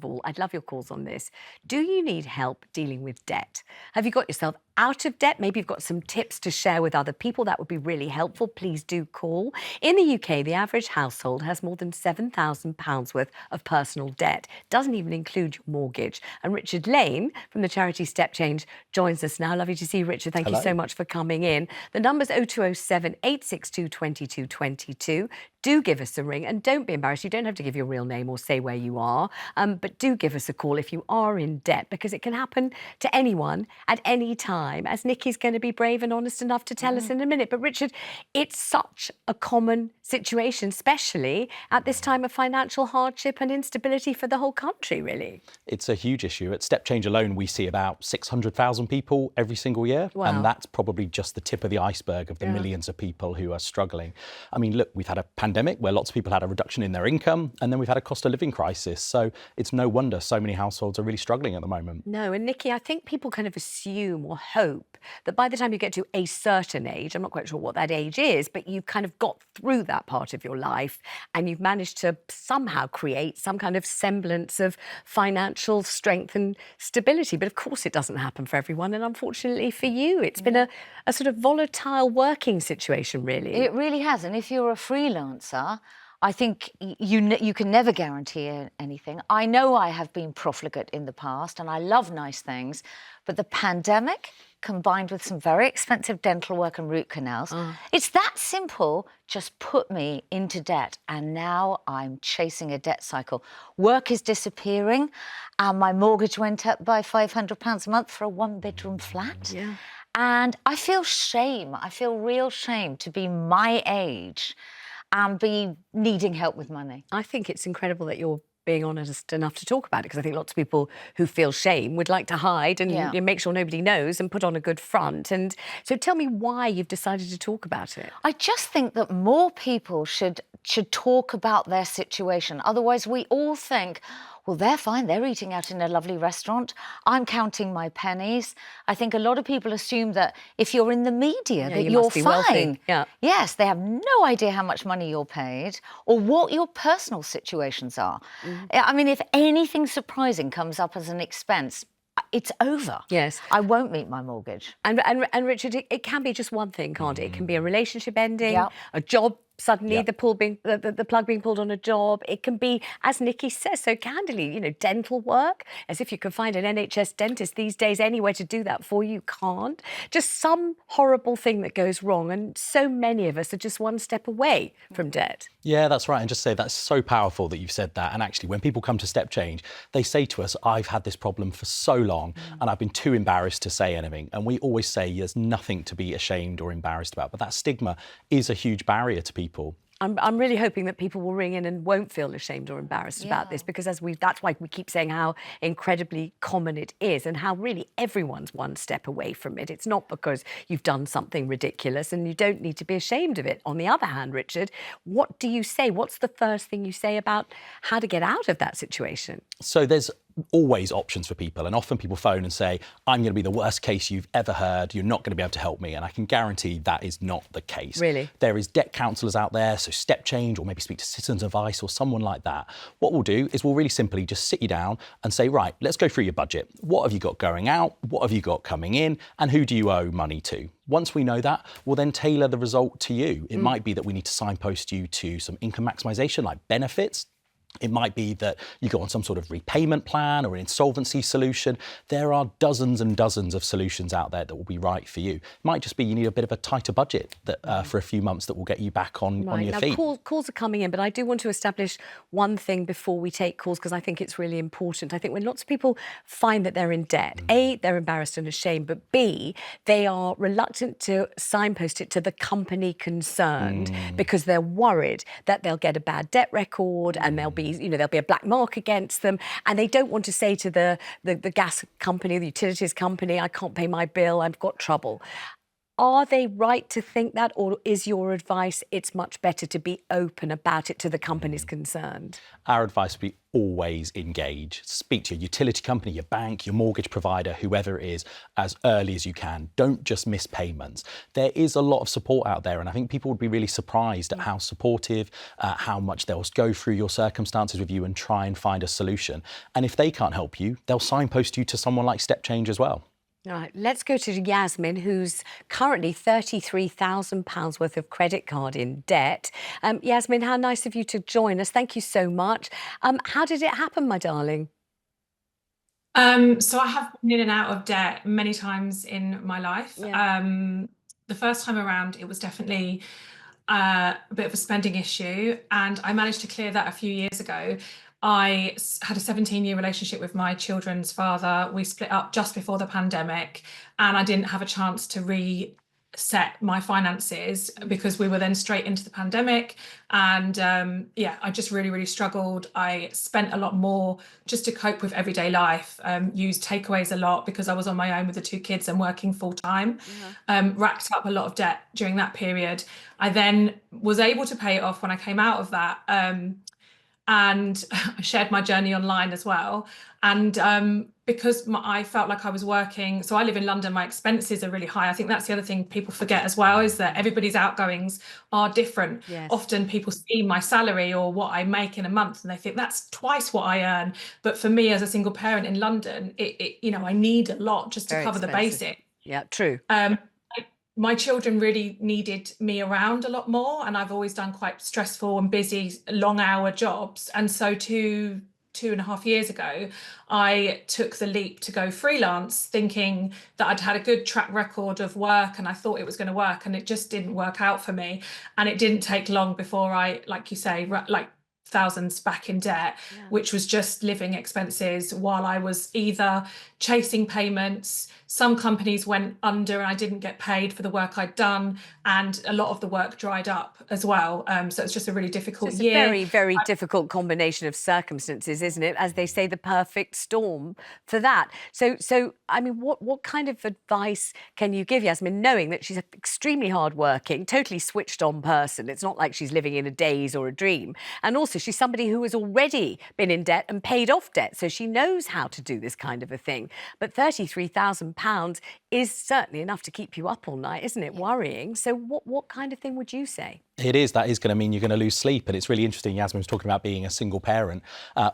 of all, I'd love your calls on this. Do you need help dealing with debt? Have you got yourself out of debt? Maybe you've got some tips to share with other people. That would be really helpful. Please do call. In the UK, the average household has more than £7,000 worth of personal debt. Doesn't even include your mortgage. And Richard Lane from the charity Step Change joins us now. Lovely to see you, Richard. Thank you so much for coming in. The number's 0207 862 2222. Do give us a ring and don't be embarrassed. You don't have to give your real name or say where you are, but do give us a call if you are in debt, because it can happen to anyone at any time, as Nikki's going to be brave and honest enough to tell us in a minute. But Richard, it's such a common situation, especially at this time of financial hardship and instability for the whole country, really. It's a huge issue. At Step Change alone, we see about 600,000 people every single year. Wow. And that's probably just the tip of the iceberg of the millions of people who are struggling. I mean, look, we've had a pandemic where lots of people had a reduction in their income, and then we've had a cost of living crisis. So it's no wonder so many households are really struggling at the moment. No, and Nikki, I think people kind of assume or hope that by the time you get to a certain age, I'm not quite sure what that age is, but you've kind of got through that part of your life and you've managed to somehow create some kind of semblance of financial strength and stability. But of course it doesn't happen for everyone. And unfortunately for you, it's been a sort of volatile working situation, really. It really has. And if you're a freelancer, I think you can never guarantee anything. I know I have been profligate in the past and I love nice things, but the pandemic combined with some very expensive dental work and root canals, it's that simple, just put me into debt. And now I'm chasing a debt cycle. Work is disappearing and my mortgage went up by £500 a month for a one-bedroom flat. Yeah. And I feel shame. I feel real shame to be my age and be needing help with money. I think it's incredible that you're being honest enough to talk about it, because I think lots of people who feel shame would like to hide and you know, make sure nobody knows and put on a good front. And so tell me why you've decided to talk about it. I just think that more people should talk about their situation. Otherwise, we all think, well, they're fine. They're eating out in a lovely restaurant. I'm counting my pennies. I think a lot of people assume that if you're in the media, that you're fine. Yeah. Yes, they have no idea how much money you're paid or what your personal situations are. I mean, if anything surprising comes up as an expense, it's over. Yes. I won't meet my mortgage. And Richard, it can be just one thing, can't it? It can be a relationship ending, a job suddenly, the plug being pulled on a job. It can be, as Nikki says so candidly, you know, dental work, as if you could find an NHS dentist these days anywhere to do that for you. Can't. Just some horrible thing that goes wrong. And so many of us are just one step away from debt. Yeah, that's right. And just say that's so powerful that you've said that. And actually, when people come to Step Change, they say to us, I've had this problem for so long and I've been too embarrassed to say anything. And we always say there's nothing to be ashamed or embarrassed about. But that stigma is a huge barrier to people. I'm really hoping that people will ring in and won't feel ashamed or embarrassed about this, because that's why we keep saying how incredibly common it is and how really everyone's one step away from it. It's not because you've done something ridiculous and you don't need to be ashamed of it. On the other hand, Richard, what do you say? What's the first thing you say about how to get out of that situation? So there's always options for people, and often people phone and say, I'm going to be the worst case you've ever heard, you're not going to be able to help me, and I can guarantee that is not the case. Really? There is debt counsellors out there, so Step Change, or maybe speak to Citizens Advice or someone like that. What we'll do is we'll really simply just sit you down and say, right, let's go through your budget. What have you got going out? What have you got coming in? And who do you owe money to? Once we know that, we'll then tailor the result to you. It might be that we need to signpost you to some income maximisation like benefits. It might be that you go on some sort of repayment plan or an insolvency solution. There are dozens and dozens of solutions out there that will be right for you. It might just be you need a bit of a tighter budget that, for a few months that will get you back on your feet. Calls are coming in, but I do want to establish one thing before we take calls, because I think it's really important. I think when lots of people find that they're in debt, A, they're embarrassed and ashamed, but B, they are reluctant to signpost it to the company concerned because they're worried that they'll get a bad debt record and there'll be a black mark against them, and they don't want to say to the gas company, the utilities company, I can't pay my bill, I've got trouble. Are they right to think that, or is your advice it's much better to be open about it to the companies concerned? Our advice would be always engage. Speak to your utility company, your bank, your mortgage provider, whoever it is, as early as you can. Don't just miss payments. There is a lot of support out there, and I think people would be really surprised at how supportive, how much they'll go through your circumstances with you and try and find a solution. And if they can't help you, they'll signpost you to someone like Step Change as well. All right, let's go to Yasmine, who's currently £33,000 worth of credit card in debt. Yasmine, how nice of you to join us. Thank you so much. How did it happen, my darling? So I have been in and out of debt many times in my life. Yeah. The first time around, it was definitely a bit of a spending issue, and I managed to clear that a few years ago. I had a 17-year relationship with my children's father. We split up just before the pandemic, and I didn't have a chance to reset my finances because we were then straight into the pandemic. And I just really struggled. I spent a lot more just to cope with everyday life, used takeaways a lot because I was on my own with the two kids and working full time. Racked up a lot of debt during that period. I then was able to pay it off when I came out of that. And I shared my journey online as well. And because I felt like I was working, so I live in London, my expenses are really high. I think that's the other thing people forget as well, is that everybody's outgoings are different. Yes. Often people see my salary or what I make in a month and they think that's twice what I earn. But for me as a single parent in London, I need a lot just to Very cover the expensive. basic. Yeah, true. My children really needed me around a lot more, and I've always done quite stressful and busy long hour jobs. And so two and a half years ago, I took the leap to go freelance, thinking that I'd had a good track record of work and I thought it was going to work, and it just didn't work out for me. And it didn't take long before I, like you say, like thousands back in debt, which was just living expenses while I was either chasing payments. Some companies went under and I didn't get paid for the work I'd done, and a lot of the work dried up as well. So it's just a really difficult It's year. a very difficult combination of circumstances, isn't it? As they say, the perfect storm for that. So I mean, what kind of advice can you give Yasmine, knowing that she's an extremely hardworking, totally switched on person? It's not like she's living in a daze or a dream. And also, she's somebody who has already been in debt and paid off debt, so she knows how to do this kind of a thing. But £33,000 is certainly enough to keep you up all night, isn't it? Worrying. So what kind of thing would you say? It is. That is going to mean you're going to lose sleep. And it's really interesting. Yasmine was talking about being a single parent.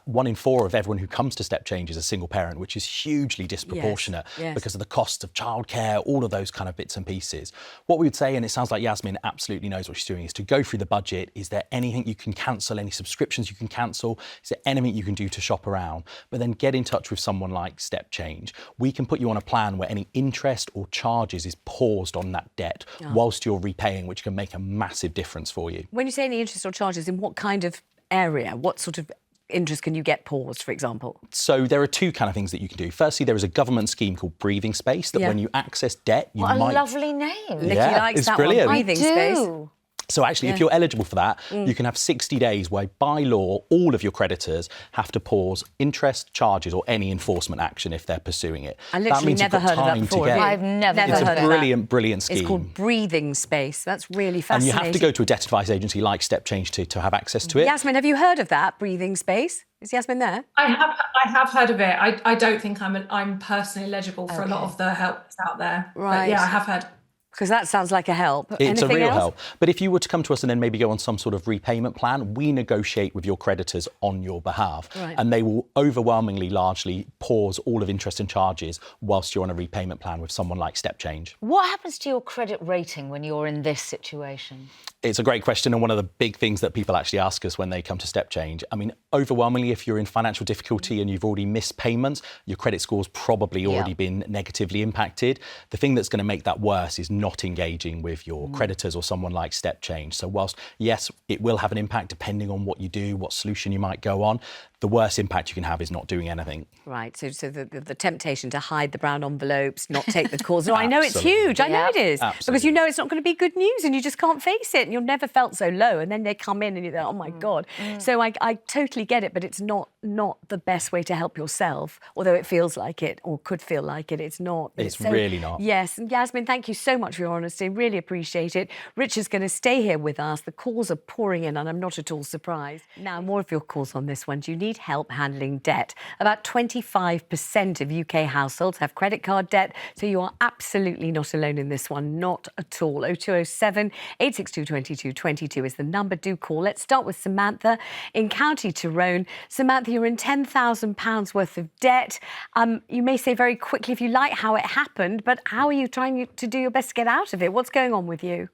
1 in 4 of everyone who comes to Step Change is a single parent, which is hugely disproportionate because of the cost of childcare, all of those kind of bits and pieces. What we would say, and it sounds like Yasmine absolutely knows what she's doing, is to go through the budget. Is there anything you can cancel, any subscriptions you can cancel? Is there anything you can do to shop around? But then get in touch with someone like Step Change. We can put you on a plan where any interest or charges is paused on that debt whilst you're repaying, which can make a massive difference for you. When you say any interest or charges, in what kind of area? What sort of interest can you get paused, for example? So there are two kind of things that you can do. Firstly, there is a government scheme called Breathing Space that when you access debt, you What might... a lovely name. Nikki likes it's that brilliant. one. Breathing I space. do. So actually, if you're eligible for that, you can have 60 days where, by law, all of your creditors have to pause interest, charges, or any enforcement action if they're pursuing it. I literally never heard of that before. I've never Never heard heard of of that. Brilliant scheme. It's called Breathing Space. That's really And fascinating. you have to go to a debt advice agency like Step Change to have access to it. Yasmine, have you heard of that, Breathing Space? Is Yasmine there? I have heard of it. I don't think I'm personally eligible for a lot of the help that's out there. Right. But yeah, I have heard. Because that sounds like a help. It's a Anything real else? help. But if you were to come to us and then maybe go on some sort of repayment plan, we negotiate with your creditors on your behalf. Right. And they will overwhelmingly largely pause all of interest and charges whilst you're on a repayment plan with someone like Step Change. What happens to your credit rating when you're in this situation? It's a great question, and one of the big things that people actually ask us when they come to Step Change. I mean, overwhelmingly, if you're in financial difficulty and you've already missed payments, your credit score's probably already been negatively impacted. The thing that's going to make that worse is not engaging with your creditors or someone like Step Change. So whilst, yes, it will have an impact depending on what you do, what solution you might go on, the worst impact you can have is not doing anything. Right, so the temptation to hide the brown envelopes, not take the calls. No, I know it's Absolutely. huge, I know it is. Because Absolutely. you know it's not going to be good news and you just can't face it and you've never felt so low and then they come in and you're like, oh my God. So I totally get it, but it's not the best way to help yourself, although it feels like it or could feel like it. It's not. It's really not. Yes, and Yasmine, thank you so much for your honesty. Really appreciate it. Richard's going to stay here with us. The calls are pouring in and I'm not at all surprised. Now, more of your calls on this one. Do you need help handling debt? About 25% of UK households have credit card debt, so you are absolutely not alone in this one, not at all. 0207 862 2222 is the number. Do call. Let's start with Samantha in County Tyrone. Samantha, you're in £10,000 worth of debt. You may say very quickly, if you like, how it happened, but how are you trying to do your best to get out of it? What's going on with you?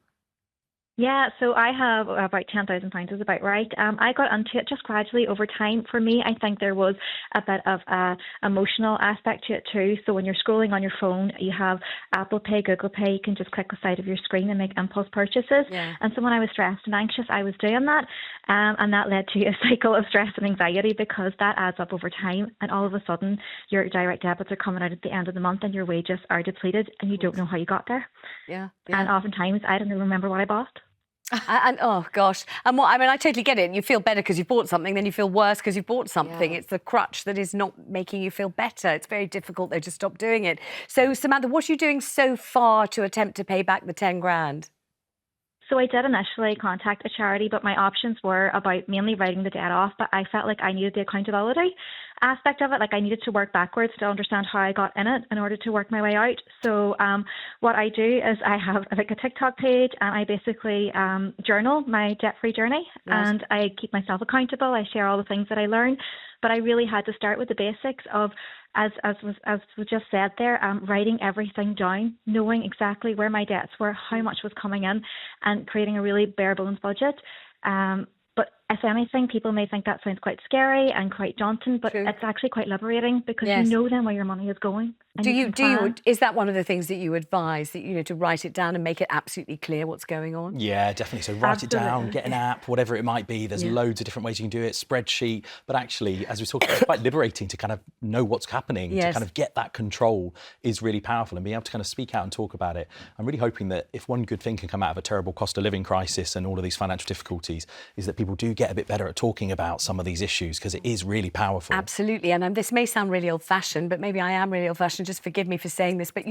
Yeah, so I have about £10,000 is about right. I got into it just gradually over time. For me, I think there was a bit of a emotional aspect to it too. So when you're scrolling on your phone, you have Apple Pay, Google Pay. You can just click the side of your screen and make impulse purchases. Yeah. And so when I was stressed and anxious, I was doing that. And that led to a cycle of stress and anxiety because that adds up over time. And all of a sudden, your direct debits are coming out at the end of the month and your wages are depleted and you don't know how you got there. Yeah. And oftentimes, I don't even remember what I bought. And oh gosh, and what I mean, I totally get it. You feel better because you've bought something, then you feel worse because you've bought something. Yeah. It's the crutch that is not making you feel better. It's very difficult though to stop doing it. So Samantha, what are you doing so far to attempt to pay back the 10 grand? So I did initially contact a charity, but my options were about mainly writing the debt off, but I felt like I needed the accountability aspect of it. Like I needed to work backwards to understand how I got in it in order to work my way out. So what I do is I have like a TikTok page and I basically journal my debt-free journey. Yes. And I keep myself accountable. I share all the things that I learn, but I really had to start with the basics of, as was just said there, writing everything down, knowing exactly where my debts were, how much was coming in, and creating a really bare bones budget. But if anything, people may think that sounds quite scary and quite daunting, but True. it's actually quite liberating because Yes. you know then where your money is going. And Do can plan. is that one of the things that you advise, that to write it down and make it absolutely clear what's going on? Yeah, definitely. So write it down, Absolutely. get an app, whatever it might be. There's loads of different ways you can do it, spreadsheet. But actually, as we talked about, it's quite liberating to kind of know what's happening, to Yes. kind of get that control is really powerful and being able to kind of speak out and talk about it. I'm really hoping that if one good thing can come out of a terrible cost of living crisis and all of these financial difficulties is that people do get a bit better at talking about some of these issues because it is really powerful. Absolutely. And this may sound really old-fashioned, but maybe I am really old-fashioned. Just forgive me for saying this, but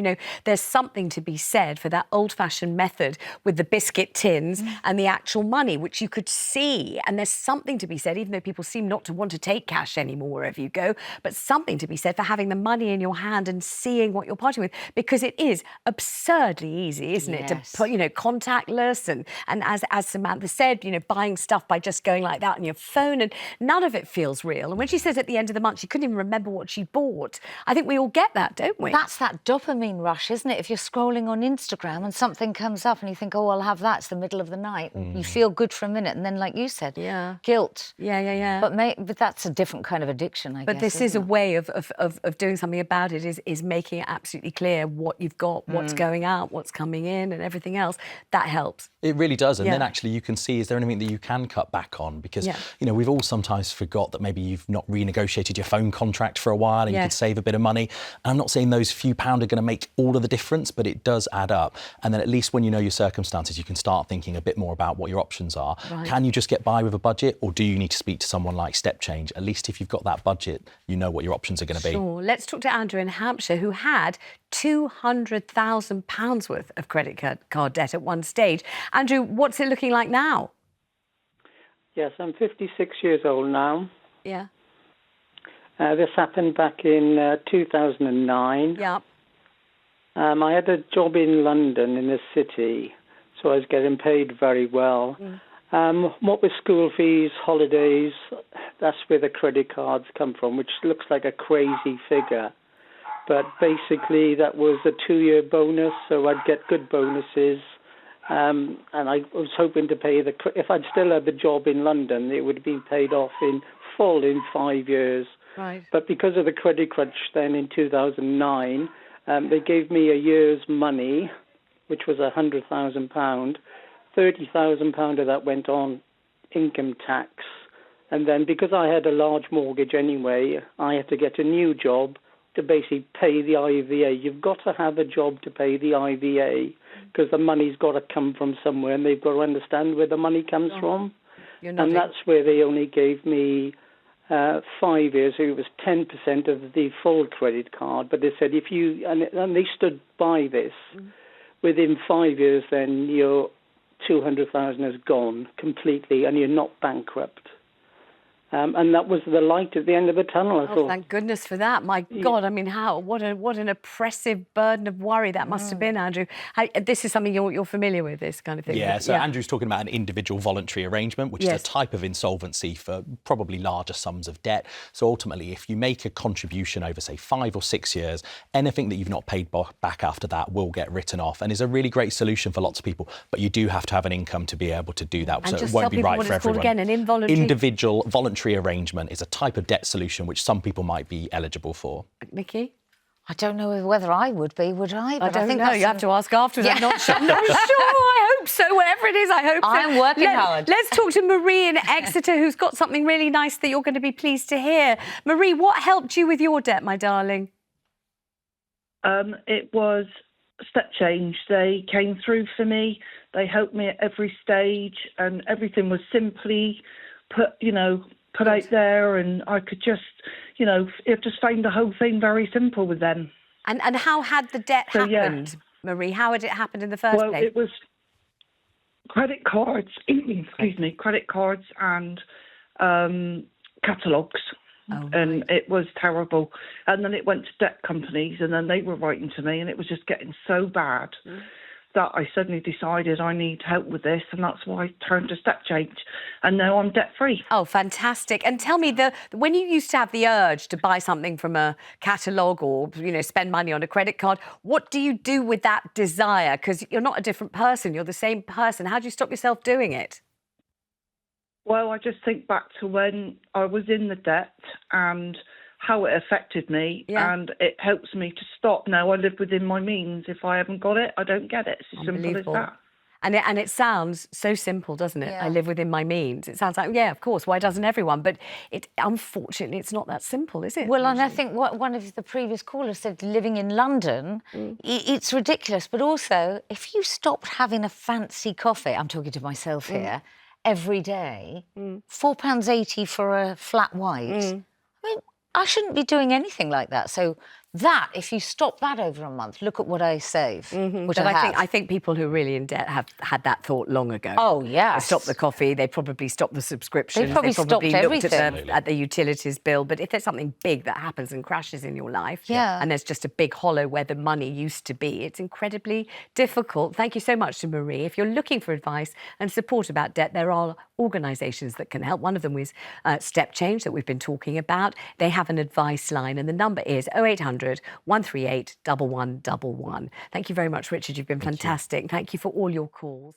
there's something to be said for that old-fashioned method with the biscuit tins and the actual money, which you could see. And there's something to be said, even though people seem not to want to take cash anymore wherever you go, but something to be said for having the money in your hand and seeing what you're parting with, because it is absurdly easy, isn't it, to Yes. put, contactless and as Samantha said, buying stuff by just going like that on your phone, and none of it feels real. And when she says at the end of the month she couldn't even remember what she bought, I think we all get that, don't we? That's that dopamine rush, isn't it? If you're scrolling on Instagram and something comes up and you think, oh, I'll have that, it's the middle of the night. You feel good for a minute and then, like you said, guilt. Yeah. But that's a different kind of addiction, I guess. But this is a isn't it? way of doing something about it, is making it absolutely clear what you've got, what's going out, what's coming in and everything else. That helps. It really does. And Yeah. then actually you can see, is there anything that you can cut back on? Because, Yeah. we've all sometimes forgot that maybe you've not renegotiated your phone contract for a while and you Yes. could save a bit of money. And I'm not saying those few pound are going to make all of the difference, but it does add up. And then at least when you know your circumstances, you can start thinking a bit more about what your options are. Right. Can you just get by with a budget, or do you need to speak to someone like Step Change? At least if you've got that budget, you know what your options are going to be. Sure. Let's talk to Andrew in Hampshire, who had £200,000 worth of credit card debt at one stage. Andrew, what's it looking like now? Yes, I'm 56 years old now. Yeah. This happened back in 2009. Yeah. I had a job in London in the city, so I was getting paid very well. What with school fees, holidays, that's where the credit cards come from, which looks like a crazy figure. But basically that was a 2-year bonus, so I'd get good bonuses. And I was hoping to pay if I'd still had the job in London, it would be paid off in full in 5 years. Right. But because of the credit crunch then in 2009, they gave me a year's money, which was £100,000. £30,000 of that went on income tax, And then because I had a large mortgage anyway, I had to get a new job to basically pay the IVA. You've got to have a job to pay the IVA because the money's got to come from somewhere and they've got to understand where the money comes from. And that's where they only gave me 5 years. It was 10% of the full credit card. But they said if you, and they stood by this, within 5 years then your 200,000 is gone completely and you're not bankrupt. And that was the light at the end of the tunnel, I thought. Thank goodness for that. My God, I mean, what an oppressive burden of worry that must have been, Andrew. This is something you're familiar with, this kind of thing? Yeah, so Andrew's talking about an individual voluntary arrangement, which is a type of insolvency for probably larger sums of debt. So ultimately, if you make a contribution over, say, 5 or 6 years, anything that you've not paid back after that will get written off and is a really great solution for lots of people. But you do have to have an income to be able to do that. And so it won't be right for everyone. Again, an involuntary... Individual voluntary arrangement is a type of debt solution which some people might be eligible for. Nikki? I don't know whether I would be, would I? But I think know. You have to ask afterwards. Yeah. I'm not sure. I hope so. Whatever it is, I hope so. I'm working hard. Let's talk to Marie in Exeter, who's got something really nice that you're going to be pleased to hear. Marie, what helped you with your debt, my darling? It was Step Change. They came through for me. They helped me at every stage, and everything was simply put out there, and I could just, it just found the whole thing very simple with them. And how had the debt happened, Marie? How had it happened in the first place? Well, it was credit cards, credit cards and catalogues. And it was terrible. And then it went to debt companies, and then they were writing to me, and it was just getting so bad that I suddenly decided I need help with this, and that's why I turned to Step Change, and now I'm debt-free. Oh, fantastic. And tell me, when you used to have the urge to buy something from a catalogue or, spend money on a credit card, what do you do with that desire? Because you're not a different person, you're the same person. How do you stop yourself doing it? Well, I just think back to when I was in the debt and how it affected me, and it helps me to stop. Now I live within my means. If I haven't got it, I don't get it. It's as simple as that. And it sounds so simple, doesn't it? Yeah. I live within my means. It sounds like, of course, why doesn't everyone? But unfortunately, it's not that simple, is it? Well, and I think what one of the previous callers said, living in London, it's ridiculous. But also, if you stopped having a fancy coffee, I'm talking to myself here, every day, £4.80 for a flat white, I mean, I shouldn't be doing anything like that. So that, if you stop that over a month, look at what I save, which I think people who are really in debt have had that thought long ago. Oh, yes. They stopped the coffee, they probably stopped the subscriptions, they probably stopped looked everything. at the utilities bill. But if there's something big that happens and crashes in your life, and there's just a big hollow where the money used to be, it's incredibly difficult. Thank you so much to Marie. If you're looking for advice and support about debt, there are organisations that can help. One of them is Step Change that we've been talking about. They have an advice line, and the number is 0800 138 1111. Thank you very much, Richard. You've been fantastic. Thank you for all your calls.